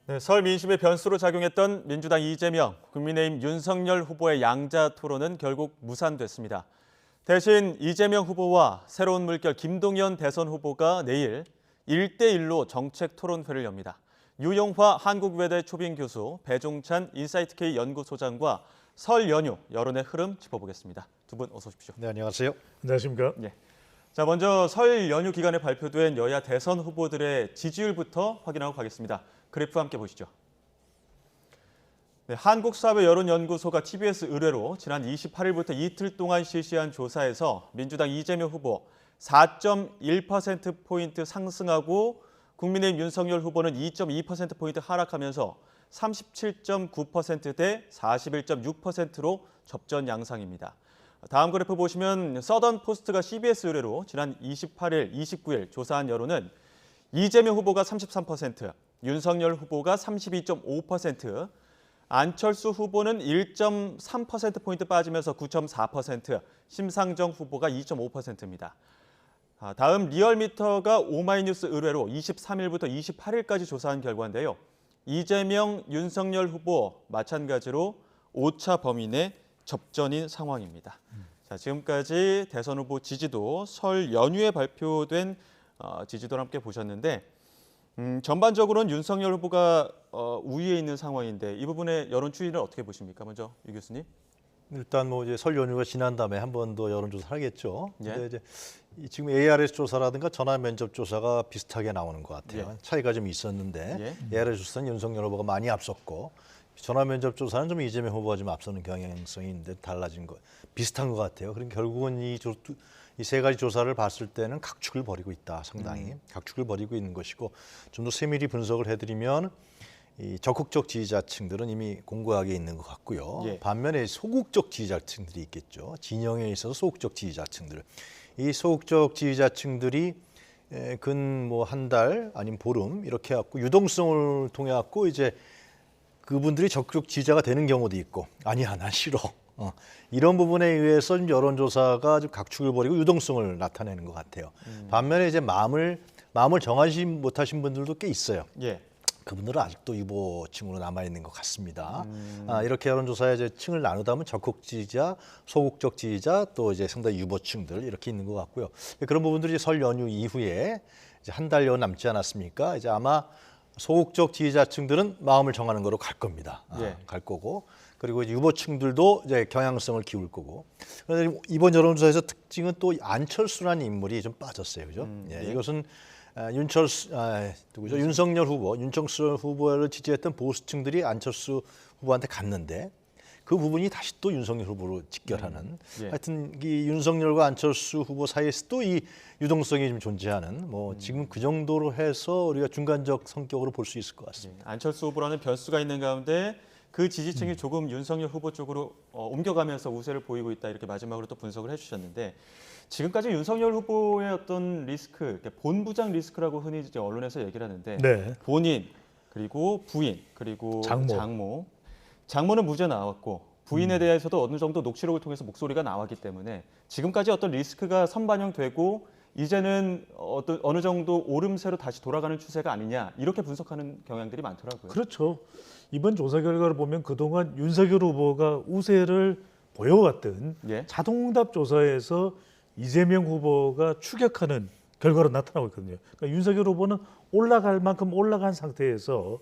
네, 설 민심의 변수로 작용했던 민주당 이재명, 국민의힘 윤석열 후보의 양자 토론은 결국 무산됐습니다. 대신 이재명 후보와 새로운 물결 김동연 대선 후보가 내일 1대1로 정책 토론회를 엽니다. 유용화 한국외대 초빙 교수, 배종찬 인사이트K 연구소장과 설 연휴 여론의 흐름 짚어보겠습니다. 두 분 어서 오십시오. 네, 안녕하세요. 안녕하십니까? 네. 자, 먼저 설 연휴 기간에 발표된 여야 대선 후보들의 지지율부터 확인하고 가겠습니다. 그래프 함께 보시죠. 네, 한국사회여론연구소가 TBS 의뢰로 지난 28일부터 이틀 동안 실시한 조사에서 민주당 이재명 후보 4.1%포인트 상승하고 국민의힘 윤석열 후보는 2.2%포인트 하락하면서 37.9% 대 41.6%로 접전 양상입니다. 다음 그래프 보시면 서던포스트가 CBS 의뢰로 지난 28일, 29일 조사한 여론은 이재명 후보가 33%, 윤석열 후보가 32.5%, 안철수 후보는 1.3%포인트 빠지면서 9.4%, 심상정 후보가 2.5%입니다. 다음 리얼미터가 오마이뉴스 의뢰로 23일부터 28일까지 조사한 결과인데요. 이재명, 윤석열 후보 마찬가지로 오차 범위 내 접전인 상황입니다. 자, 지금까지 대선 후보 지지도 설 연휴에 발표된 지지도를 함께 보셨는데 전반적으로는 윤석열 후보가 우위에 있는 상황인데 이 부분의 여론 추이를 어떻게 보십니까? 먼저 유 교수님. 일단 뭐 이제 설 연휴가 지난 다음에 한 번 더 여론조사 하겠죠. 예. 근데 이제 지금 ARS 조사라든가 전화 면접 조사가 비슷하게 나오는 것 같아요. 예. 차이가 좀 있었는데 ARS 조사는 윤석열 후보가 많이 앞섰고 전화 면접 조사는 좀 이재명 후보가 좀 앞서는 경향성이 있는데 달라진 거 비슷한 것 같아요. 그럼 결국은 이 세 가지 조사를 봤을 때는 각축을 벌이고 있다. 상당히 각축을 벌이고 있는 것이고 좀 더 세밀히 분석을 해드리면 이 적극적 지지자층들은 이미 공고하게 있는 것 같고요. 예. 반면에 소극적 지지자층들이 있겠죠. 진영에 있어서 소극적 지지자층들. 이 소극적 지지자층들이 근 뭐 한 달 아니면 보름 이렇게 해갖고 유동성을 통해 갖고 이제 그분들이 적극 지지자가 되는 경우도 있고 아니야 난 싫어. 이런 부분에 의해서 좀 여론조사가 좀 각축을 벌이고 유동성을 나타내는 것 같아요. 반면에 이제 마음을 정하지 못하신 분들도 꽤 있어요. 예. 그분들은 아직도 유보층으로 남아 있는 것 같습니다. 이렇게 여론조사에 이제 층을 나누다 보면 적극 지지자, 소극적 지지자, 또 이제 상당히 유보층들 이렇게 있는 것 같고요. 그런 부분들이 설 연휴 이후에 이제 한 달여 남지 않았습니까? 이제 아마 소극적 지지자층들은 마음을 정하는 거로 갈 겁니다. 예. 갈 거고. 그리고 이제 유보층들도 이제 경향성을 기울 거고. 그런데 이번 여론조사에서 특징은 또 안철수라는 인물이 좀 빠졌어요, 그죠? 예, 이것은 누구죠? 윤석열 후보를 지지했던 보수층들이 안철수 후보한테 갔는데 그 부분이 다시 또 윤석열 후보로 직결하는. 예. 하여튼 이 윤석열과 안철수 후보 사이에서 또 이 유동성이 좀 존재하는. 뭐 지금 그 정도로 해서 우리가 중간적 성격으로 볼 수 있을 것 같습니다. 안철수 후보라는 변수가 있는 가운데 그 지지층이 조금 윤석열 후보 쪽으로 옮겨가면서 우세를 보이고 있다 이렇게 마지막으로 또 분석을 해주셨는데 지금까지 윤석열 후보의 어떤 리스크, 본부장 리스크라고 흔히 이제 언론에서 얘기를 하는데 네. 본인 그리고 부인 그리고 장모. 장모는 무죄 나왔고 부인에 대해서도 어느 정도 녹취록을 통해서 목소리가 나왔기 때문에 지금까지 어떤 리스크가 선반영되고 이제는 어느 정도 오름세로 다시 돌아가는 추세가 아니냐 이렇게 분석하는 경향들이 많더라고요. 그렇죠. 이번 조사 결과를 보면 그동안 윤석열 후보가 우세를 보여왔던 예. 자동응답 조사에서 이재명 후보가 추격하는 결과로 나타나고 있거든요. 그러니까 윤석열 후보는 올라갈 만큼 올라간 상태에서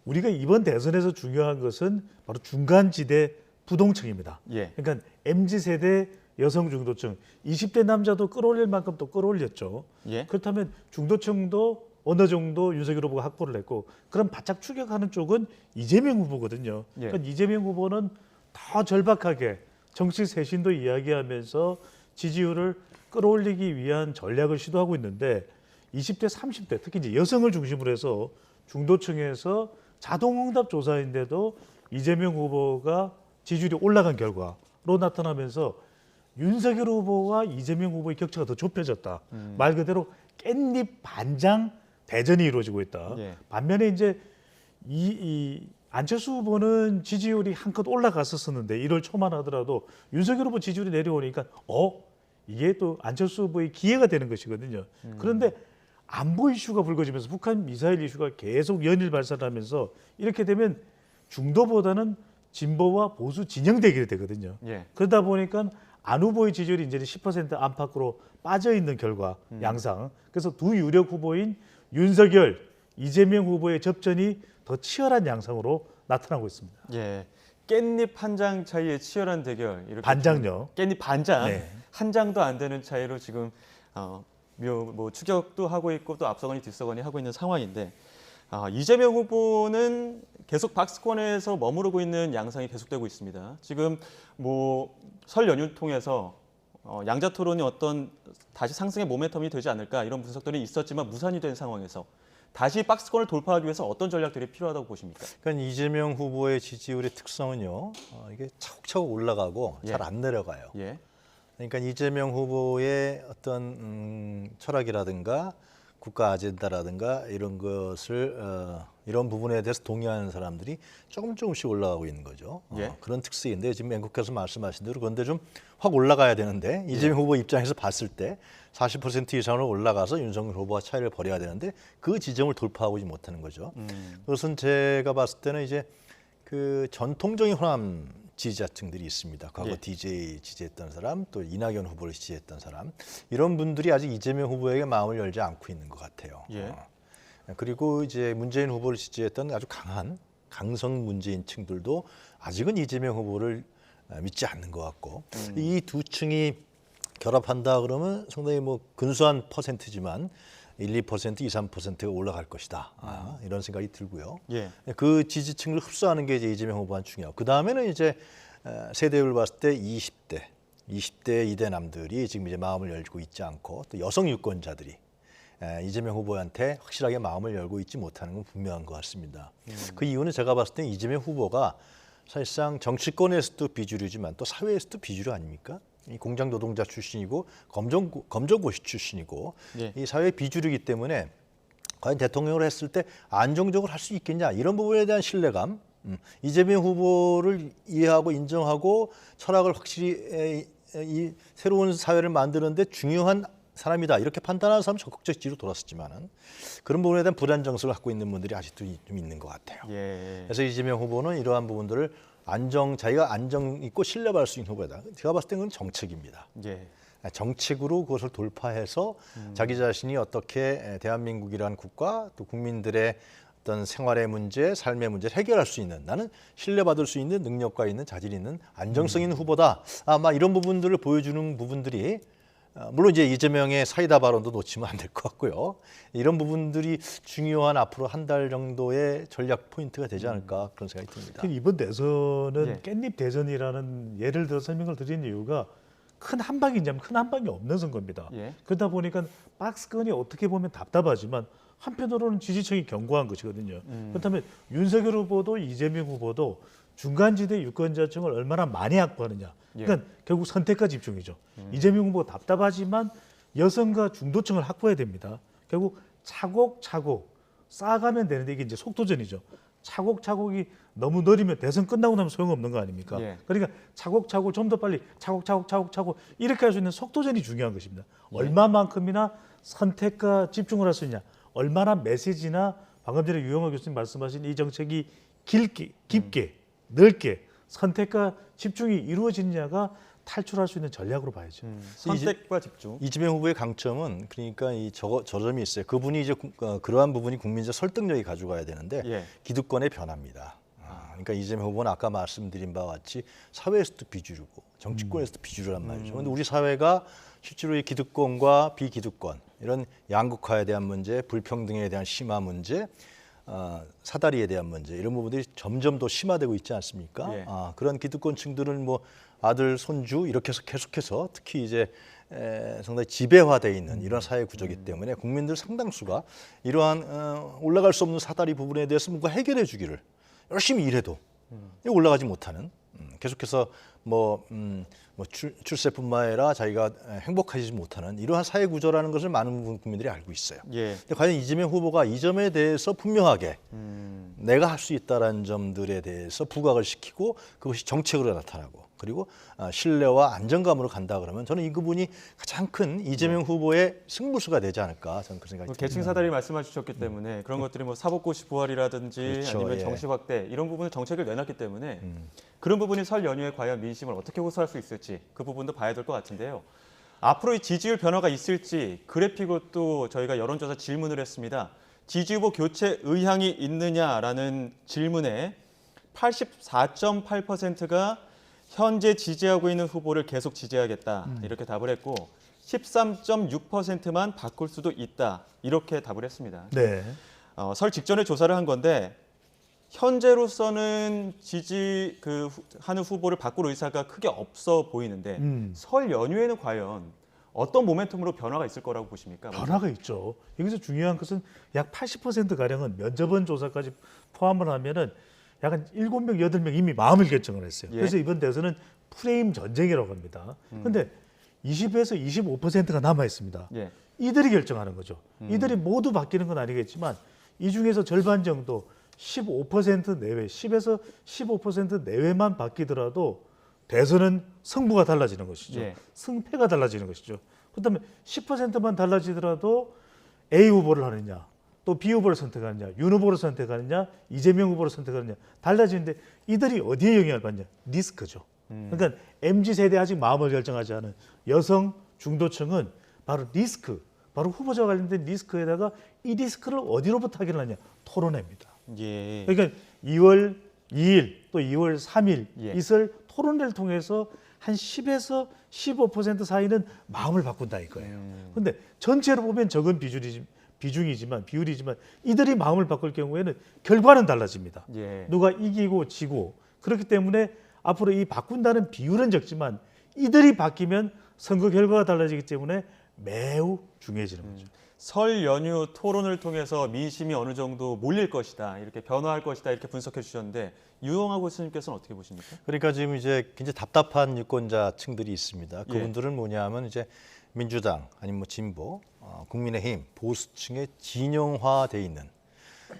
우리가 이번 대선에서 중요한 것은 바로 중간지대 부동층입니다. 예. 그러니까 MZ세대 여성 중도층, 20대 남자도 끌어올릴 만큼 또 끌어올렸죠. 예. 그렇다면 중도층도 어느 정도 윤석열 후보가 확보를 했고 그럼 바짝 추격하는 쪽은 이재명 후보거든요. 예. 그러니까 이재명 후보는 더 절박하게 정치 쇄신도 이야기하면서 지지율을 끌어올리기 위한 전략을 시도하고 있는데 20대, 30대 특히 이제 여성을 중심으로 해서 중도층에서 자동응답 조사인데도 이재명 후보가 지지율이 올라간 결과로 나타나면서 윤석열 후보와 이재명 후보의 격차가 더 좁혀졌다. 말 그대로 깻잎 반장 대전이 이루어지고 있다. 예. 반면에 이제 이 안철수 후보는 지지율이 한껏 올라갔었는데 1월 초만 하더라도 윤석열 후보 지지율이 내려오니까 이게 또 안철수 후보의 기회가 되는 것이거든요. 그런데 안보 이슈가 불거지면서 북한 미사일 이슈가 계속 연일 발산하면서 이렇게 되면 중도보다는 진보와 보수 진영 대결이 되거든요. 예. 그러다 보니까 안 후보의 지지율이 이제 10% 안팎으로 빠져 있는 결과 양상. 그래서 두 유력 후보인 윤석열, 이재명 후보의 접전이 더 치열한 양상으로 나타나고 있습니다. 예. 깻잎 한 장 차이의 치열한 대결. 이렇게 반장요. 깻잎 반장 네. 한 장도 안 되는 차이로 지금 뭐 추격도 하고 있고 또 앞서거니 뒤서거니 하고 있는 상황인데 이재명 후보는 계속 박스권에서 머무르고 있는 양상이 계속되고 있습니다. 지금 뭐 설 연휴를 통해서 양자 토론이 어떤 다시 상승의 모멘텀이 되지 않을까 이런 분석들이 있었지만 무산이 된 상황에서 다시 박스권을 돌파하기 위해서 어떤 전략들이 필요하다고 보십니까? 그러니까 이재명 후보의 지지율의 특성은요, 이게 차곡차곡 올라가고 예. 잘 안 내려가요. 예. 그러니까 이재명 후보의 어떤 철학이라든가 국가 아젠다라든가 이런 것을 이런 부분에 대해서 동의하는 사람들이 조금씩 올라가고 있는 거죠. 예. 그런 특색인데 지금 앵커께서 말씀하신 대로 그런데 좀 확 올라가야 되는데 이재명 후보 입장에서 봤을 때 40% 이상으로 올라가서 윤석열 후보와 차이를 벌여야 되는데 그 지점을 돌파하지 못하는 거죠. 그것은 제가 봤을 때는 이제 그 전통적인 호남 지지자층들이 있습니다. 과거 예. DJ 지지했던 사람, 또 이낙연 후보를 지지했던 사람, 이런 분들이 아직 이재명 후보에게 마음을 열지 않고 있는 것 같아요. 예. 그리고 이제 문재인 후보를 지지했던 아주 강한 강성 문재인층들도 아직은 이재명 후보를 믿지 않는 것 같고, 이 두 층이 결합한다 그러면 상당히 뭐 근소한 퍼센트지만 1, 2%, 2, 3%가 올라갈 것이다. 이런 생각이 들고요. 예. 그 지지층을 흡수하는 게 이제 이재명 후보한 중요하고, 그 다음에는 이제 세대를 봤을 때 20대 이대남들이 지금 이제 마음을 열고 있지 않고, 또 여성 유권자들이 이재명 후보한테 확실하게 마음을 열고 있지 못하는 건 분명한 것 같습니다. 그 이유는 제가 봤을 때 이재명 후보가 사실상 정치권에서도 비주류지만 또 사회에서도 비주류 아닙니까? 이 공장 노동자 출신이고 검정고시 출신이고 예. 이 사회 비주류이기 때문에 과연 대통령을 했을 때 안정적으로 할 수 있겠냐 이런 부분에 대한 신뢰감, 이재명 후보를 이해하고 인정하고 철학을 확실히 이 새로운 사회를 만드는데 중요한 사람이다 이렇게 판단하는 사람은 적극적 지지로 돌았었지만은 그런 부분에 대한 불안정성을 갖고 있는 분들이 아직도 좀 있는 것 같아요. 예. 그래서 이재명 후보는 이러한 부분들을 자기가 안정 있고 신뢰받을 수 있는 후보다. 제가 봤을 때는 그건 정책입니다. 예. 정책으로 그것을 돌파해서 자기 자신이 어떻게 대한민국이라는 국가 또 국민들의 어떤 생활의 문제, 삶의 문제를 해결할 수 있는, 나는 신뢰받을 수 있는 능력과 있는 자질 있는 안정성 있는 후보다. 아마 이런 부분들을 보여주는 부분들이 물론 이제 이재명의 사이다 발언도 놓치면 안 될 것 같고요. 이런 부분들이 중요한 앞으로 한 달 정도의 전략 포인트가 되지 않을까 그런 생각이 듭니다. 이번 대선은 예. 깻잎 대선이라는 예를 들어 설명을 드린 이유가 큰 한방이냐면 큰 한방이 없는 선거입니다. 예. 그러다 보니까 박스권이 어떻게 보면 답답하지만 한편으로는 지지층이 견고한 것이거든요. 그렇다면 윤석열 후보도 이재명 후보도 중간지대 유권자층을 얼마나 많이 확보하느냐. 그러니까 결국 선택과 집중이죠. 이재명 후보가 답답하지만 여성과 중도층을 확보해야 됩니다. 결국 차곡차곡 쌓아가면 되는데 이게 이제 속도전이죠. 차곡차곡이 너무 느리면 대선 끝나고 나면 소용없는 거 아닙니까? 예. 그러니까 차곡차곡 좀 더 빨리 차곡차곡 이렇게 할 수 있는 속도전이 중요한 것입니다. 얼마만큼이나 선택과 집중을 할 수 있냐. 얼마나 메시지나 방금 전에 유영하 교수님 말씀하신 이 정책이 깊게 넓게 선택과 집중이 이루어지느냐가 탈출할 수 있는 전략으로 봐야죠. 선택과 집중. 이재명 후보의 강점은 그러니까 저 점이 있어요. 그분이 이제 그러한 부분이 국민적 설득력이 가져가야 되는데 예. 기득권의 변화입니다. 그러니까 이재명 후보는 아까 말씀드린 바와 같이 사회에서도 비주류고 정치권에서도 비주류란 말이죠. 그런데 우리 사회가 실제로 이 기득권과 비기득권 이런 양극화에 대한 문제, 불평등에 대한 심화 문제, 사다리에 대한 문제 이런 부분들이 점점 더 심화되고 있지 않습니까? 예. 그런 기득권층들은 뭐 아들, 손주 이렇게 해서 계속해서 특히 이제 상당히 지배화되어 있는 이런 사회 구조이기 때문에 국민들 상당수가 이러한 올라갈 수 없는 사다리 부분에 대해서 뭔가 해결해 주기를 열심히 일해도 올라가지 못하는 계속해서 출세뿐만 아니라 자기가 행복하지 못하는 이러한 사회 구조라는 것을 많은 국민들이 알고 있어요. 예. 근데 과연 이재명 후보가 이 점에 대해서 분명하게 내가 할 수 있다라는 점들에 대해서 부각을 시키고 그것이 정책으로 나타나고 그리고 신뢰와 안정감으로 간다 그러면 저는 이 부분이 가장 큰 이재명 후보의 승부수가 되지 않을까 저는 그 생각이 듭니다. 계층 사다리 말씀해 주셨기 때문에 그런 것들이 뭐 사법고시 부활이라든지 그렇죠, 아니면 예. 정시 확대 이런 부분은 정책을 내놨기 때문에 그런 부분이 설 연휴에 과연 민심을 어떻게 호소할 수 있을지 그 부분도 봐야 될 것 같은데요. 앞으로 이 지지율 변화가 있을지 그래픽으로 또 저희가 여론조사 질문을 했습니다. 지지 후보 교체 의향이 있느냐라는 질문에 84.8%가 현재 지지하고 있는 후보를 계속 지지하겠다 이렇게 답을 했고 13.6%만 바꿀 수도 있다 이렇게 답을 했습니다. 네. 설 직전에 조사를 한 건데 현재로서는 하는 후보를 바꿀 의사가 크게 없어 보이는데 설 연휴에는 과연 어떤 모멘텀으로 변화가 있을 거라고 보십니까? 변화가 있죠. 여기서 중요한 것은 약 80%가량은 면접원 조사까지 포함을 하면은 약간 7명, 8명 이미 마음을 결정을 했어요. 예. 그래서 이번 대선은 프레임 전쟁이라고 합니다. 그런데 20에서 25%가 남아 있습니다. 예. 이들이 결정하는 거죠. 이들이 모두 바뀌는 건 아니겠지만 이 중에서 절반 정도 15% 내외, 10에서 15% 내외만 바뀌더라도 대선은 승부가 달라지는 것이죠. 예. 승패가 달라지는 것이죠. 그다음에 10%만 달라지더라도 A 후보를 하느냐, 또 B 후보를 선택하느냐, 윤 후보를 선택하느냐, 이재명 후보를 선택하느냐 달라지는데 이들이 어디에 영향을 받냐? 리스크죠. 그러니까 MZ 세대 아직 마음을 결정하지 않은 여성 중도층은 바로 리스크, 바로 후보자와 관련된 리스크에다가 이 리스크를 어디로부터 확인하냐? 토론회입니다. 예. 그러니까 2월 2일 또 2월 3일 예. 있을 토론회를 통해서 한 10에서 15% 사이는 마음을 바꾼다 이거예요. 그런데 전체로 보면 적은 비율이지만 이들이 마음을 바꿀 경우에는 결과는 달라집니다. 예. 누가 이기고 지고 그렇기 때문에 앞으로 이 바꾼다는 비율은 적지만 이들이 바뀌면 선거 결과가 달라지기 때문에 매우 중요해지는 거죠. 설 연휴 토론을 통해서 민심이 어느 정도 몰릴 것이다, 이렇게 변화할 것이다 이렇게 분석해 주셨는데 유영하 교수님께서는 어떻게 보십니까? 그러니까 지금 이제 굉장히 답답한 유권자층들이 있습니다. 예. 그분들은 뭐냐면 이제 민주당 아니면 뭐 진보, 국민의힘 보수층에 진영화돼 있는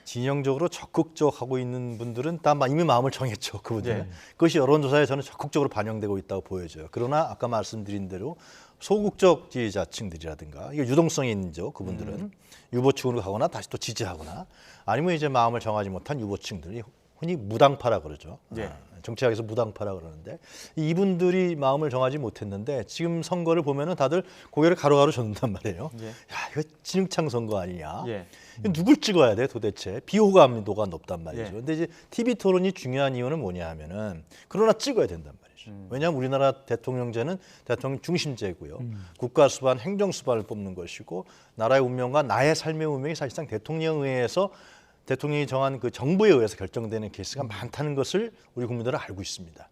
진영적으로 적극적하고 있는 분들은 다 이미 마음을 정했죠. 그분들은 예. 그것이 여론조사에 저는 적극적으로 반영되고 있다고 보여져요. 그러나 아까 말씀드린 대로 소극적 지지자층들이라든가 이게 유동성이 있죠. 그분들은 유보층으로 가거나 다시 또 지지하거나 아니면 이제 마음을 정하지 못한 유보층들이 흔히 무당파라 그러죠. 예. 정치학에서 무당파라 그러는데 이분들이 마음을 정하지 못했는데 지금 선거를 보면은 다들 고개를 가로가로 젓는단 말이에요. 예. 야, 이거 진흙창 선거 아니냐? 예. 이거 누굴 찍어야 돼 도대체? 비호감도가 높단 말이죠. 예. 근데 이제 TV 토론이 중요한 이유는 뭐냐 하면은 그러나 찍어야 된단 말이죠. 왜냐하면 우리나라 대통령제는 대통령 중심제고요. 국가 수반, 행정 수반을 뽑는 것이고 나라의 운명과 나의 삶의 운명이 사실상 대통령에 의해서 대통령이 정한 그 정부에 의해서 결정되는 케이스가 많다는 것을 우리 국민들은 알고 있습니다.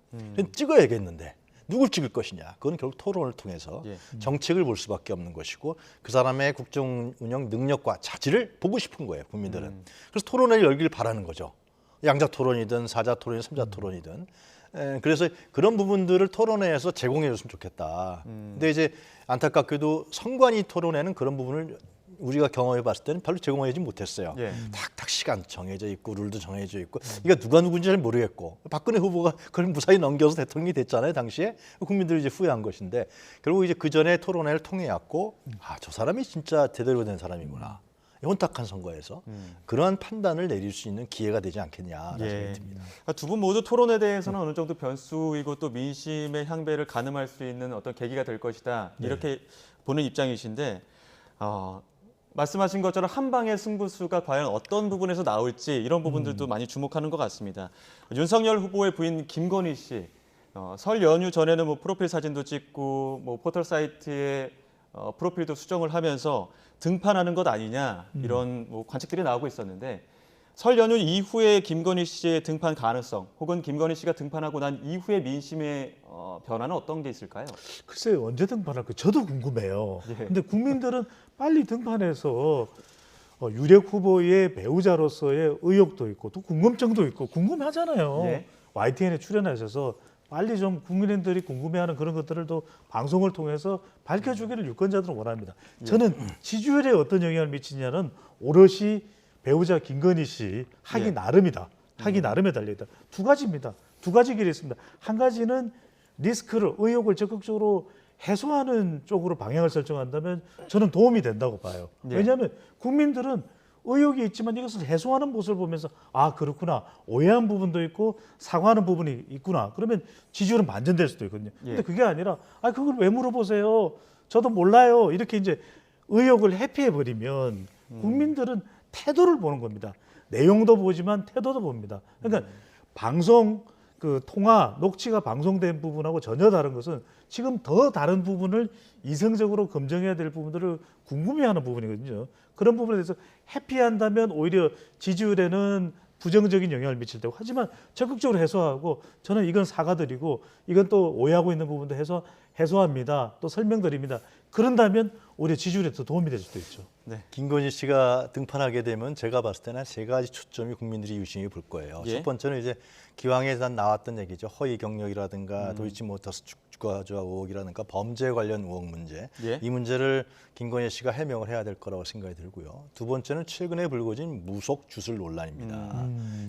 찍어야겠는데 누굴 찍을 것이냐? 그건 결국 토론을 통해서 예. 정책을 볼 수밖에 없는 것이고 그 사람의 국정 운영 능력과 자질을 보고 싶은 거예요, 국민들은. 그래서 토론회를 열길 바라는 거죠. 양자 토론이든 사자 토론이든 삼자 토론이든. 그래서 그런 부분들을 토론회에서 제공해 줬으면 좋겠다. 근데 이제 안타깝게도 선관위 토론회는 그런 부분을 우리가 경험해 봤을 때는 별로 제공하지 못했어요. 예. 탁탁 시간 정해져 있고 룰도 정해져 있고 이게 누가 누군지 잘 모르겠고 박근혜 후보가 그걸 무사히 넘겨서 대통령이 됐잖아요. 당시에 국민들이 이제 후회한 것인데 결국 이제 그 전에 토론회를 통해 왔고 저 사람이 진짜 제대로 된 사람이구나. 혼탁한 선거에서 그러한 판단을 내릴 수 있는 기회가 되지 않겠냐라는 생각이 듭니다. 두 분 모두 토론에 대해서는 어느 정도 변수이고 또 민심의 향배를 가늠할 수 있는 어떤 계기가 될 것이다 이렇게 보는 입장이신데 말씀하신 것처럼 한 방의 승부수가 과연 어떤 부분에서 나올지 이런 부분들도 많이 주목하는 것 같습니다. 윤석열 후보의 부인 김건희 씨 설 연휴 전에는 뭐 프로필 사진도 찍고 뭐 포털 사이트에 프로필도 수정을 하면서 등판하는 것 아니냐 이런 뭐 관측들이 나오고 있었는데 설 연휴 이후에 김건희 씨의 등판 가능성 혹은 김건희 씨가 등판하고 난 이후의 민심의 변화는 어떤 게 있을까요? 글쎄요, 언제 등판할까? 저도 궁금해요. 예. 근데 국민들은 빨리 등판해서 유력 후보의 배우자로서의 의욕도 있고 또 궁금증도 있고 궁금하잖아요. 예. YTN에 출연하셔서 빨리 좀 국민들이 궁금해하는 그런 것들을 또 방송을 통해서 밝혀주기를 유권자들은 원합니다. 저는 지지율에 어떤 영향을 미치냐는 오롯이 배우자 김건희 씨 하기 예. 나름이다. 하기 나름에 달려있다. 두 가지입니다. 두 가지 길이 있습니다. 한 가지는 리스크를 의혹을 적극적으로 해소하는 쪽으로 방향을 설정한다면 저는 도움이 된다고 봐요. 예. 왜냐하면 국민들은 의혹이 있지만 이것을 해소하는 모습을 보면서 아 그렇구나 오해한 부분도 있고 사과하는 부분이 있구나 그러면 지지율은 반전될 수도 있거든요. 근데 예. 그게 아니라 아 그걸 왜 물어보세요? 저도 몰라요. 이렇게 이제 의혹을 회피해 버리면 국민들은 태도를 보는 겁니다. 내용도 보지만 태도도 봅니다. 그러니까 방송 그 통화 녹취가 방송된 부분하고 전혀 다른 것은 지금 더 다른 부분을 이성적으로 검증해야 될 부분들을 궁금해하는 부분이거든요. 그런 부분에 대해서 회피한다면 오히려 지지율에는 부정적인 영향을 미칠 테고 하지만 적극적으로 해소하고 저는 이건 사과드리고 이건 또 오해하고 있는 부분도 해소합니다. 또 설명드립니다. 그런다면 오히려 지지율에 더 도움이 될 수도 있죠. 네. 김건희 씨가 등판하게 되면 제가 봤을 때는 세 가지 초점이 국민들이 유심히 볼 거예요. 예. 첫 번째는 이제 기왕에 나왔던 얘기죠. 허위 경력이라든가 도이치모터스 주가 조작 의혹이라든가 범죄 관련 의혹 문제. 예. 이 문제를 김건희 씨가 해명을 해야 될 거라고 생각이 들고요. 두 번째는 최근에 불거진 무속 주술 논란입니다.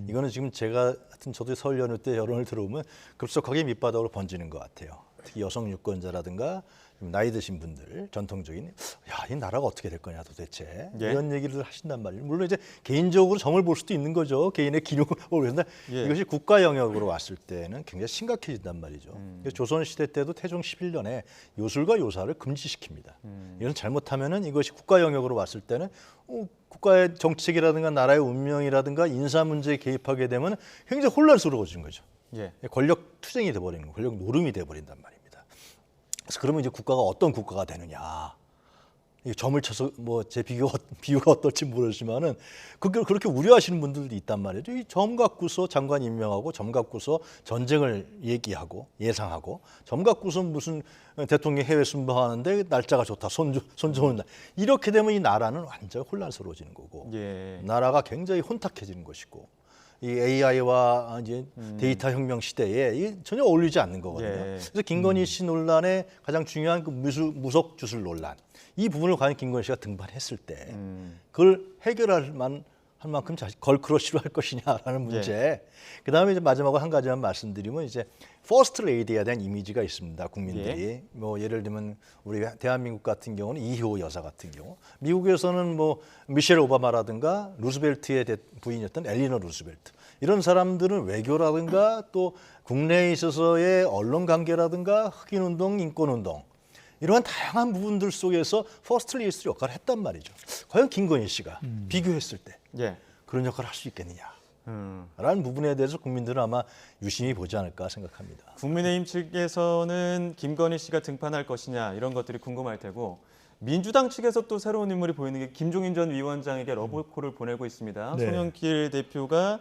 이거는 지금 제가 하여튼 저도 설 연휴 때 여론을 들어보면 급속하게 밑바닥으로 번지는 것 같아요. 특히 여성 유권자라든가 좀 나이 드신 분들 전통적인 야, 이 나라가 어떻게 될 거냐 도대체 예. 이런 얘기를 하신단 말이에요. 물론 이제 개인적으로 점을 볼 수도 있는 거죠. 개인의 기록을 보는데 예. 이것이 국가 영역으로 왔을 때는 굉장히 심각해진단 말이죠. 조선 시대 때도 태종 11년에 요술과 요사를 금지시킵니다. 이건 잘못하면은 이것이 국가 영역으로 왔을 때는 국가의 정책이라든가 나라의 운명이라든가 인사 문제에 개입하게 되면 굉장히 혼란스러워지는 거죠. 예. 권력 투쟁이 돼버리는 거예요. 권력 노름이 돼버린단 말입니다. 그래서 그러면 이제 국가가 어떤 국가가 되느냐. 이 점을 쳐서 뭐 제 비유가 어떨지 모르지만은 그렇게 우려하시는 분들도 있단 말이죠. 이 점 갖고서 장관 임명하고 점 갖고서 전쟁을 얘기하고 예상하고 점 갖고서 무슨 대통령 해외 순방하는데 날짜가 좋다. 손 좋은 날. 이렇게 되면 이 나라는 완전 혼란스러워지는 거고 예. 나라가 굉장히 혼탁해지는 것이고 이 AI와 이제 데이터 혁명 시대에 이게 전혀 어울리지 않는 거거든요. 예. 그래서 김건희 씨 논란의 가장 중요한 그 무속 주술 논란 이 부분을 과연 김건희 씨가 등반했을 때 그걸 해결할 할 만큼 걸크러쉬로 할 것이냐라는 문제. 그다음에 이제 마지막으로 한 가지만 말씀드리면 이제 퍼스트 레이디에 대한 이미지가 있습니다. 국민들이 뭐 예를 들면 우리 대한민국 같은 경우는 이효 여사 같은 경우, 미국에서는 뭐 미셸 오바마라든가 루스벨트의 부인이었던 엘리너 루스벨트 이런 사람들은 외교라든가 또 국내에 있어서의 언론 관계라든가 흑인 운동, 인권 운동 이러한 다양한 부분들 속에서 퍼스트 레이디 역할을 했단 말이죠. 과연 김건희 씨가 비교했을 때 예. 그런 역할을 할 수 있겠느냐? 라는 부분에 대해서 국민들은 아마 유심히 보지 않을까 생각합니다. 국민의힘 측에서는 김건희 씨가 등판할 것이냐 이런 것들이 궁금할 테고 민주당 측에서 또 새로운 인물이 보이는 게 김종인 전 위원장에게 러브콜을 보내고 있습니다. 네. 송영길 대표가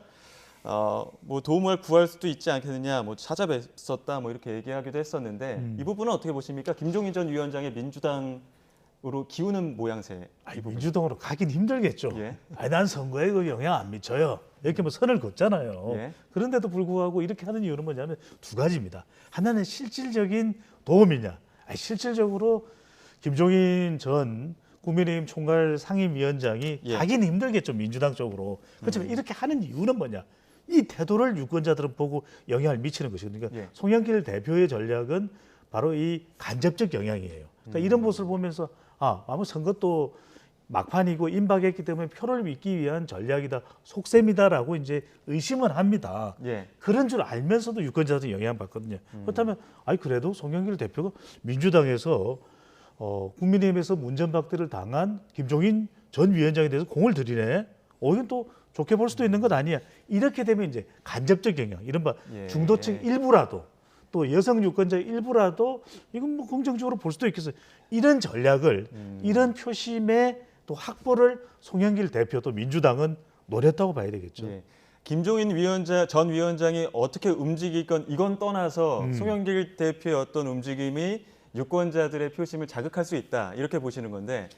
뭐 도움을 구할 수도 있지 않겠느냐, 뭐 찾아뵀었다, 뭐 이렇게 얘기하기도 했었는데 이 부분은 어떻게 보십니까? 김종인 전 위원장의 민주당으로 기우는 모양새. 이 부분. 민주당으로 가긴 힘들겠죠. 예. 아니, 난 선거에 그 영향 안 미쳐요. 이렇게 뭐 선을 긋잖아요. 예. 그런데도 불구하고 이렇게 하는 이유는 뭐냐면 두 가지입니다. 하나는 실질적인 도움이냐. 아니, 실질적으로 김종인 전 국민의힘 총괄 상임위원장이 예. 가긴 힘들겠죠. 민주당 쪽으로. 그렇지만 이렇게 하는 이유는 뭐냐. 이 태도를 유권자들은 보고 영향을 미치는 것이거든요. 그러니까 예. 송영길 대표의 전략은 바로 이 간접적 영향이에요. 그러니까 이런 모습을 보면서 아마 선거도 막판이고 임박했기 때문에 표를 믿기 위한 전략이다, 속셈이다라고 이제 의심은 합니다. 예. 그런 줄 알면서도 유권자들은 영향받거든요. 그렇다면 그래도 송영길 대표가 민주당에서 국민의힘에서 문전박대를 당한 김종인 전 위원장에 대해서 공을 들이네. 이건 또 좋게 볼 수도 있는 것 아니야. 이렇게 되면 이제 간접적 영향, 이른바 예. 중도층 일부라도 또 여성 유권자 일부라도 이건 뭐 긍정적으로 볼 수도 있겠어요. 이런 전략을 이런 표심의 또 확보를 송영길 대표 또 민주당은 노렸다고 봐야 되겠죠. 예. 김종인 전 위원장이 어떻게 움직이건 이건 떠나서 송영길 대표의 어떤 움직임이 유권자들의 표심을 자극할 수 있다 이렇게 보시는 건데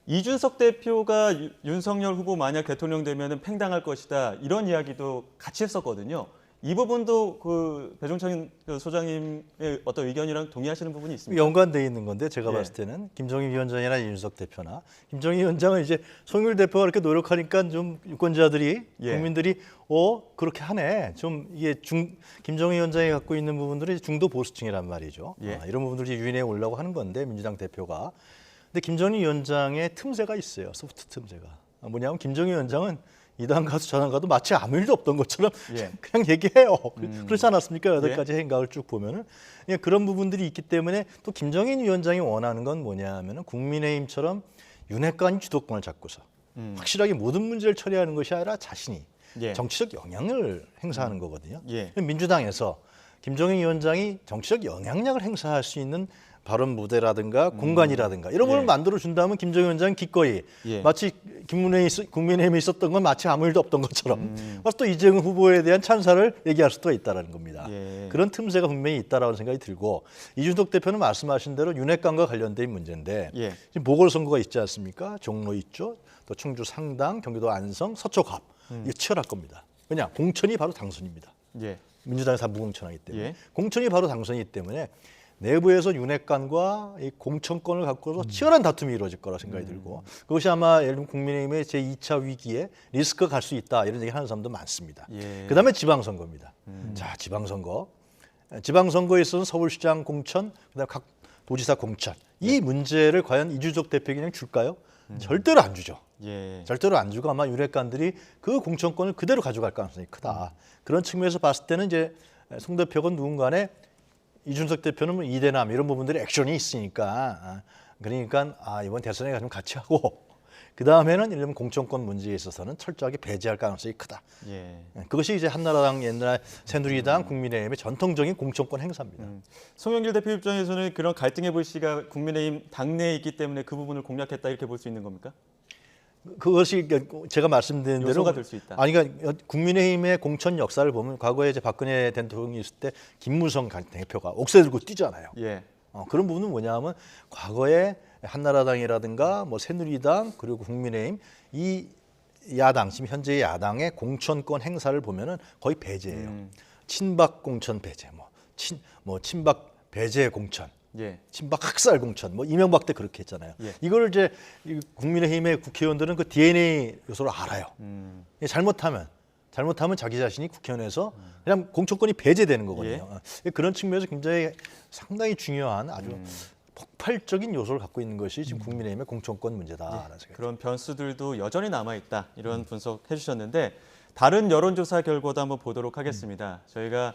이준석 대표가 윤석열 후보 만약 대통령 되면 팽당할 것이다 이런 이야기도 같이 했었거든요. 이 부분도 그 배종찬 소장님의 어떤 의견이랑 동의하시는 부분이 있습니까? 연관돼 있는 건데 제가 예. 봤을 때는 김정인 위원장이나 이준석 대표나 김정인 위원장은 이제 송영길 대표가 그렇게 노력하니까 좀 유권자들이 예. 국민들이 그렇게 하네. 좀 이게 김정인 위원장이 갖고 있는 부분들이 중도 보수층이란 말이죠. 예. 이런 부분들이 유인해 오려고 하는 건데 민주당 대표가. 근데 김정인 위원장의 틈새가 있어요. 소프트 틈새가. 뭐냐면 김정인 위원장은 이당 가도 저당 가도 마치 아무 일도 없던 것처럼 예. 그냥 얘기해요. 그렇지 않았습니까? 여덟 예. 가지 행각을 쭉 보면은 그런 부분들이 있기 때문에 또 김정인 위원장이 원하는 건 뭐냐면은 국민의힘처럼 윤핵관이 주도권을 잡고서 확실하게 모든 문제를 처리하는 것이 아니라 자신이 예. 정치적 영향을 행사하는 거거든요. 예. 민주당에서 김정인 위원장이 정치적 영향력을 행사할 수 있는 발언 무대라든가 공간이라든가 이런 걸 예. 만들어 준다면 김정인 위원장은 기꺼이 예. 마치 국민의힘에 있었던 건 마치 아무 일도 없던 것처럼 와서 또 이재명 후보에 대한 찬사를 얘기할 수도 있다는 겁니다. 예. 그런 틈새가 분명히 있다라는 생각이 들고 이준석 대표는 말씀하신 대로 윤핵관과 관련된 문제인데 예. 지금 보궐선거가 있지 않습니까? 종로 있죠. 또 청주 상당, 경기도 안성, 서초갑 이거 치열할 겁니다. 왜냐? 공천이 바로 당선입니다. 예. 민주당이 다 무공천하기 때문에 예. 공천이 바로 당선이기 때문에 내부에서 윤핵관과 이 공천권을 갖고서 치열한 다툼이 이루어질 거라 생각이 들고 그것이 아마 예를 들면 국민의힘의 제2차 위기에 리스크가 갈 수 있다 이런 얘기 하는 사람도 많습니다. 예. 그다음에 지방선거입니다. 자, 지방선거. 지방선거에 있어서 서울시장 공천, 그다음에 각 도지사 공천 이 문제를 과연 이준석 대표에게 그냥 줄까요? 절대로 안 주죠. 예. 절대로 안 주고 아마 윤핵관들이 그 공천권을 그대로 가져갈 가능성이 크다. 그런 측면에서 봤을 때는 이제 송 대표가 누군가에 이준석 대표는 뭐 이대남 이런 부분들이 액션이 있으니까 그러니까 이번 대선에 좀 같이 하고 그 다음에는 예를 들면 공천권 문제에 있어서는 철저하게 배제할 가능성이 크다. 예. 그것이 이제 한나라당 옛날 새누리당 국민의힘의 전통적인 공천권 행사입니다. 송영길 대표 입장에서는 그런 갈등의 불씨가 국민의힘 당내에 있기 때문에 그 부분을 공략했다 이렇게 볼 수 있는 겁니까? 그것이 제가 말씀드린 대로 요소가 될 수 있다. 아니 그러니까 국민의힘의 공천 역사를 보면 과거에 이제 박근혜 대통령이 있을 때 김무성 대표가 옥새 들고 뛰잖아요. 예. 그런 부분은 뭐냐면 과거에 한나라당이라든가 뭐 새누리당 그리고 국민의힘 이 야당 지금 현재의 야당의 공천권 행사를 보면은 거의 배제예요. 친박 공천 배제, 친박 배제 공천. 예. 친박 학살 공천, 이명박 때 그렇게 했잖아요. 예. 이걸 이제 국민의힘의 국회의원들은 그 DNA 요소를 알아요. 잘못하면 자기 자신이 국회의원에서 그냥 공천권이 배제되는 거거든요. 그런 측면에서 굉장히 상당히 중요한 아주 폭발적인 요소를 갖고 있는 것이 지금 국민의힘의 공천권 문제다라는 생각이 그런 변수들도 여전히 남아 있다 이런 분석해 주셨는데 다른 여론조사 결과도 한번 보도록 하겠습니다. 저희가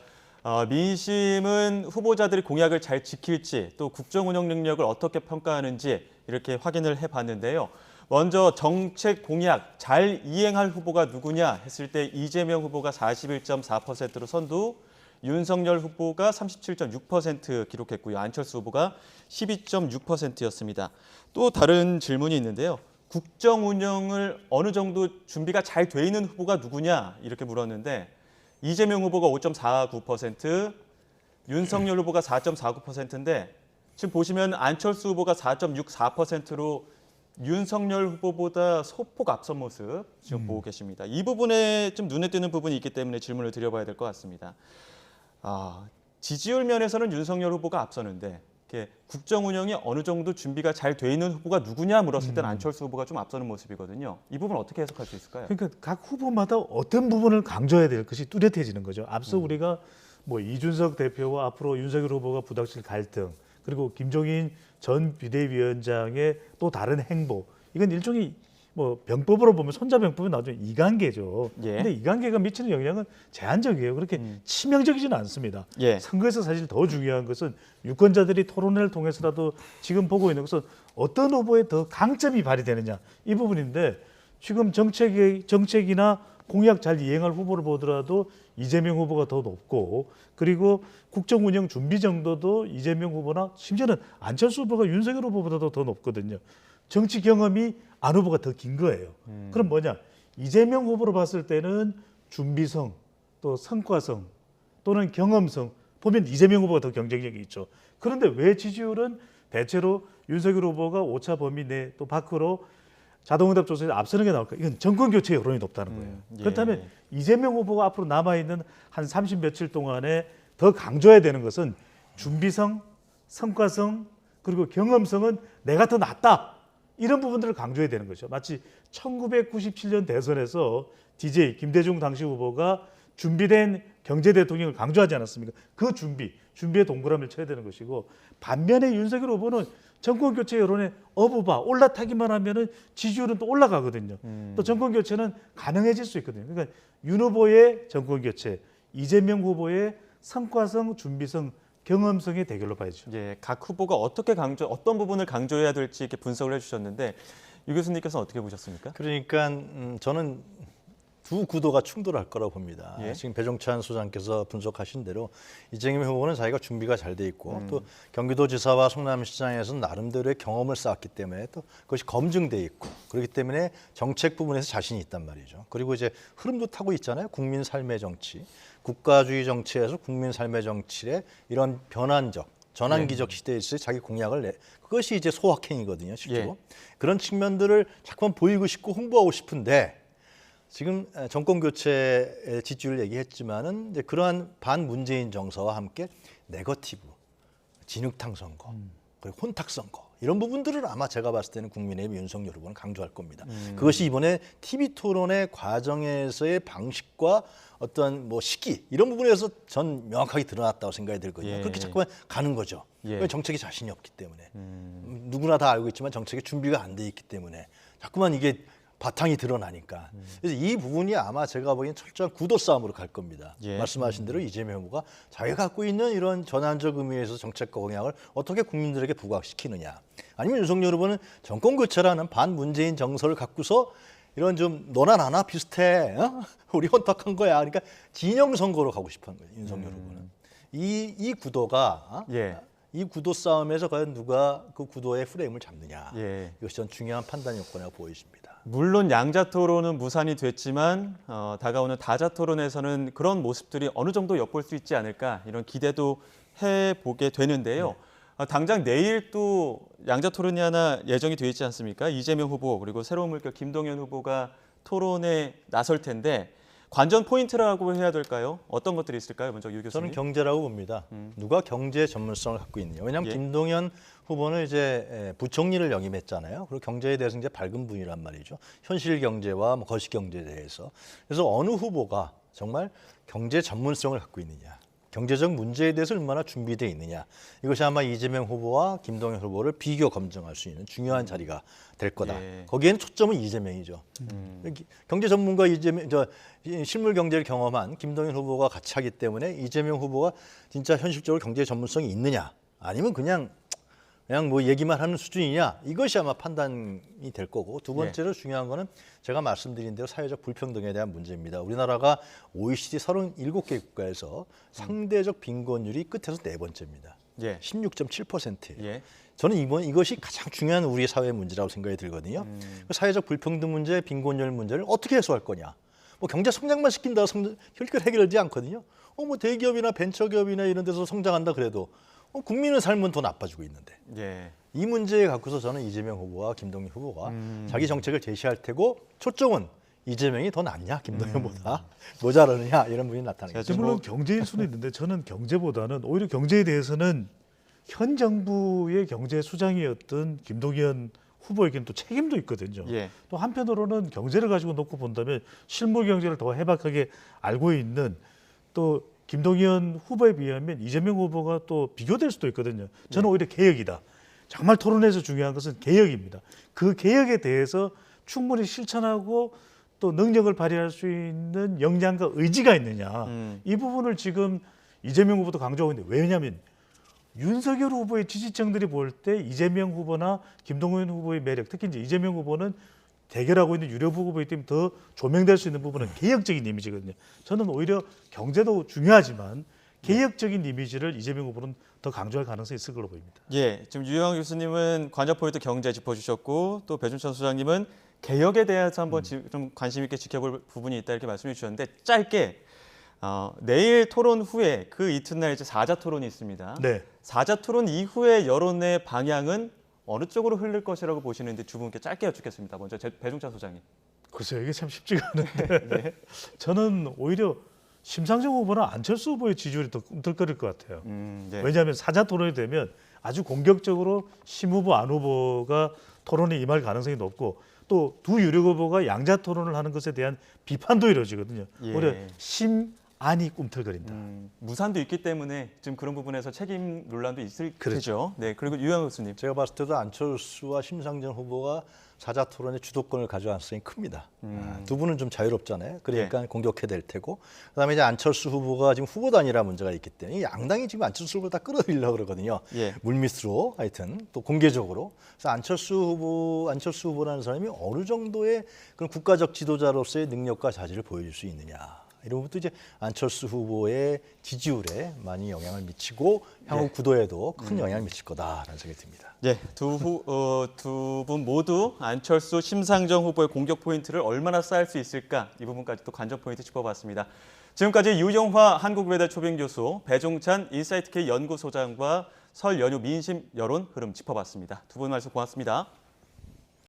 민심은 후보자들이 공약을 잘 지킬지 또 국정 운영 능력을 어떻게 평가하는지 이렇게 확인을 해봤는데요. 먼저 정책 공약 잘 이행할 후보가 누구냐 했을 때 이재명 후보가 41.4%로 선두, 윤석열 후보가 37.6% 기록했고요. 안철수 후보가 12.6%였습니다. 또 다른 질문이 있는데요. 국정 운영을 어느 정도 준비가 잘 돼 있는 후보가 누구냐 이렇게 물었는데 이재명 후보가 5.49%, 윤석열 후보가 4.49%인데 지금 보시면 안철수 후보가 4.64%로 윤석열 후보보다 소폭 앞선 모습 지금 보고 계십니다. 이 부분에 좀 눈에 띄는 부분이 있기 때문에 질문을 드려봐야 될 것 같습니다. 지지율 면에서는 윤석열 후보가 앞서는데 이렇게 국정 운영이 어느 정도 준비가 잘 돼 있는 후보가 누구냐 물었을 때는 안철수 후보가 좀 앞서는 모습이거든요. 이 부분 어떻게 해석할 수 있을까요? 그러니까 각 후보마다 어떤 부분을 강조해야 될 것이 뚜렷해지는 거죠. 앞서 우리가 이준석 대표와 앞으로 윤석열 후보가 부닥칠 갈등, 그리고 김종인 전 비대위원장의 또 다른 행보, 이건 일종의 병법으로 보면 손자병법이 나오죠. 이관계죠. 예. 근데 이관계가 미치는 영향은 제한적이에요. 그렇게 치명적이지는 않습니다. 예. 선거에서 사실 더 중요한 것은 유권자들이 토론회를 통해서라도 지금 보고 있는 것은 어떤 후보에 더 강점이 발휘되느냐 이 부분인데 지금 정책이나 공약 잘 이행할 후보를 보더라도 이재명 후보가 더 높고 그리고 국정 운영 준비 정도도 이재명 후보나 심지어는 안철수 후보가 윤석열 후보보다도 더 높거든요. 정치 경험이 안 후보가 더 긴 거예요. 그럼 뭐냐? 이재명 후보로 봤을 때는 준비성, 또 성과성, 또는 경험성 보면 이재명 후보가 더 경쟁력이 있죠. 그런데 왜 지지율은 대체로 윤석열 후보가 오차 범위 내 또 밖으로 자동응답 조사에서 앞서는 게 나올까? 이건 정권 교체 여론이 높다는 거예요. 예. 그렇다면 이재명 후보가 앞으로 남아 있는 한 30 며칠 동안에 더 강조해야 되는 것은 준비성, 성과성 그리고 경험성은 내가 더 낫다. 이런 부분들을 강조해야 되는 거죠. 마치 1997년 대선에서 DJ 김대중 당시 후보가 준비된 경제 대통령을 강조하지 않았습니까? 그 준비에 동그라미를 쳐야 되는 것이고, 반면에 윤석열 후보는 정권 교체 여론에 어부바 올라타기만 하면은 지지율은 또 올라가거든요. 또 정권 교체는 가능해질 수 있거든요. 그러니까 윤 후보의 정권 교체, 이재명 후보의 성과성, 준비성, 경험성의 대결로 봐야죠. 예, 각 후보가 어떤 부분을 강조해야 될지 이렇게 분석을 해주셨는데 유 교수님께서는 어떻게 보셨습니까? 그러니까 저는 두 구도가 충돌할 거라고 봅니다. 예. 지금 배종찬 소장께서 분석하신 대로 이재명 후보는 자기가 준비가 잘 돼 있고 또 경기도지사와 성남시장에서 나름대로의 경험을 쌓았기 때문에 또 그것이 검증돼 있고 그렇기 때문에 정책 부분에서 자신이 있단 말이죠. 그리고 이제 흐름도 타고 있잖아요. 국민 삶의 정치, 국가주의 정치에서 국민 삶의 정치의 이런 전환기적 시대에서 자기 공약을 그것이 이제 소확행이거든요, 실제로. 예. 그런 측면들을 자꾸만 보이고 싶고 홍보하고 싶은데 지금 정권 교체 지지율 얘기했지만은 이제 그러한 반문재인 정서와 함께 네거티브, 진흙탕 선거, 그리고 혼탁 선거 이런 부분들을 아마 제가 봤을 때는 국민의힘 윤석열 후보는 강조할 겁니다. 그것이 이번에 TV 토론의 과정에서의 방식과 어떤 뭐 시기 이런 부분에서 전 명확하게 드러났다고 생각이 들거든요. 예. 그렇게 자꾸만 가는 거죠. 예. 왜 정책에 자신이 없기 때문에 누구나 다 알고 있지만 정책에 준비가 안 돼 있기 때문에 자꾸만 이게 바탕이 드러나니까. 그래서 이 부분이 아마 제가 보기엔 철저한 구도 싸움으로 갈 겁니다. 예. 말씀하신 대로 이재명 후보가 자기가 갖고 있는 이런 전환적 의미에서 정책과 공약을 어떻게 국민들에게 부각시키느냐. 아니면 윤석열 후보는 정권 교체라는 반문재인 정서를 갖고서 이런 좀 너나 나나 비슷해. 어? 우리 혼탁한 거야. 그러니까 진영 선거로 가고 싶은 거예요. 윤석열 후보는. 이 구도가 예. 이 구도 싸움에서 과연 누가 그 구도의 프레임을 잡느냐. 예. 이것이 전 중요한 판단 요건이라고 보여집니다. 물론 양자 토론은 무산이 됐지만 다가오는 다자 토론에서는 그런 모습들이 어느 정도 엿볼 수 있지 않을까 이런 기대도 해보게 되는데요. 당장 내일 또 양자 토론이 하나 예정이 되어 있지 않습니까? 이재명 후보 그리고 새로운 물결 김동연 후보가 토론에 나설 텐데 관전 포인트라고 해야 될까요? 어떤 것들이 있을까요? 먼저 유 교수님. 저는 경제라고 봅니다. 누가 경제 전문성을 갖고 있느냐. 왜냐하면 예. 김동연 후보는 이제 부총리를 역임했잖아요. 그리고 경제에 대해서 이제 밝은 분이란 말이죠. 현실 경제와 뭐 거시 경제에 대해서. 그래서 어느 후보가 정말 경제 전문성을 갖고 있느냐. 경제적 문제에 대해서 얼마나 준비되어 있느냐. 이것이 아마 이재명 후보와 김동연 후보를 비교 검증할 수 있는 중요한 자리가 될 거다. 예. 거기에는 초점은 이재명이죠. 경제 전문가 실물 경제를 경험한 김동연 후보가 같이 하기 때문에 이재명 후보가 진짜 현실적으로 경제 전문성이 있느냐, 아니면 그냥 뭐 얘기만 하는 수준이냐, 이것이 아마 판단이 될 거고, 두 번째로 중요한 거는 제가 말씀드린 대로 사회적 불평등에 대한 문제입니다. 우리나라가 OECD 37개 국가에서 상대적 빈곤율이 끝에서 네 번째입니다. 예. 16.7%예요. 예. 저는 이것이 가장 중요한 우리 사회의 문제라고 생각이 들거든요. 그 사회적 불평등 문제, 빈곤율 문제를 어떻게 해소할 거냐. 뭐 경제 성장만 시킨다고 결국 해결되지 않거든요. 뭐 대기업이나 벤처기업이나 이런 데서 성장한다 그래도 국민의 삶은 더 나빠지고 있는데. 예. 이 문제에 갖고서 저는 이재명 후보와 김동연 후보가 자기 정책을 제시할 테고, 초점은 이재명이 더 낫냐 김동연보다 모자라느냐 이런 부분이 나타나겠죠. 물론 경제일 수는 있는데 저는 경제보다는 오히려 경제에 대해서는 현 정부의 경제 수장이었던 김동연 후보에게는 또 책임도 있거든요. 예. 또 한편으로는 경제를 가지고 놓고 본다면 실물 경제를 더 해박하게 알고 있는 또 김동연 후보에 비하면 이재명 후보가 또 비교될 수도 있거든요. 저는 오히려 개혁이다. 정말 토론에서 중요한 것은 개혁입니다. 그 개혁에 대해서 충분히 실천하고 또 능력을 발휘할 수 있는 역량과 의지가 있느냐. 이 부분을 지금 이재명 후보도 강조하고 있는데, 왜냐하면 윤석열 후보의 지지층들이 볼 때 이재명 후보나 김동연 후보의 매력, 특히 이제 이재명 후보는 대결하고 있는 유력 후보이기 때문에 더 조명될 수 있는 부분은 개혁적인 이미지거든요. 저는 오히려 경제도 중요하지만 개혁적인 이미지를 이재명 후보는 더 강조할 가능성이 있을 걸로 보입니다. 예, 지금 유영 교수님은 관전 포인트 경제 짚어주셨고 또 배준천 소장님은 개혁에 대해서 한번 좀 관심 있게 지켜볼 부분이 있다 이렇게 말씀해 주셨는데, 짧게 내일 토론 후에 그 이튿날 이제 4자 토론이 있습니다. 네. 4자 토론 이후의 여론의 방향은 어느 쪽으로 흐를 것이라고 보시는지 두 분께 짧게 여쭙겠습니다. 먼저 배종찬 소장님. 글쎄요, 이게 참 쉽지가 않은데 저는 오히려 심상정 후보나 안철수 후보의 지지율이 더 꿈틀거릴 것 같아요. 네. 왜냐하면 사자 토론이 되면 아주 공격적으로 심 후보, 안 후보가 토론에 임할 가능성이 높고 또 두 유력 후보가 양자 토론을 하는 것에 대한 비판도 이루어지거든요. 예. 오히려 심, 안이 꿈틀거린다. 무산도 있기 때문에 지금 그런 부분에서 책임 논란도 있을 그렇죠. 테죠. 네, 그리고 유영 교수님. 제가 봤을 때도 안철수와 심상정 후보가 사자 토론의 주도권을 가져갈 가능성이 큽니다. 두 분은 좀 자유롭잖아요. 그러니까 공격해야 될 테고, 그다음에 이제 안철수 후보가 지금 후보 단일화 문제가 있기 때문에 이 양당이 지금 안철수 후보를 다 끌어들이려고 그러거든요. 예. 물밑으로 하여튼 또 공개적으로. 그래서 안철수 후보라는 사람이 어느 정도의 그런 국가적 지도자로서의 능력과 자질을 보여줄 수 있느냐. 이런 것도 이제 안철수 후보의 지지율에 많이 영향을 미치고 향후 구도에도 큰 영향을 미칠 거다라는 생각이 듭니다. 예, 두 분 모두 안철수, 심상정 후보의 공격 포인트를 얼마나 쌓을 수 있을까 이 부분까지 또 관전 포인트 짚어봤습니다. 지금까지 유영화 한국외대 초빙 교수, 배종찬 인사이트K 연구소장과 설 연휴 민심 여론 흐름 짚어봤습니다. 두 분 말씀 고맙습니다.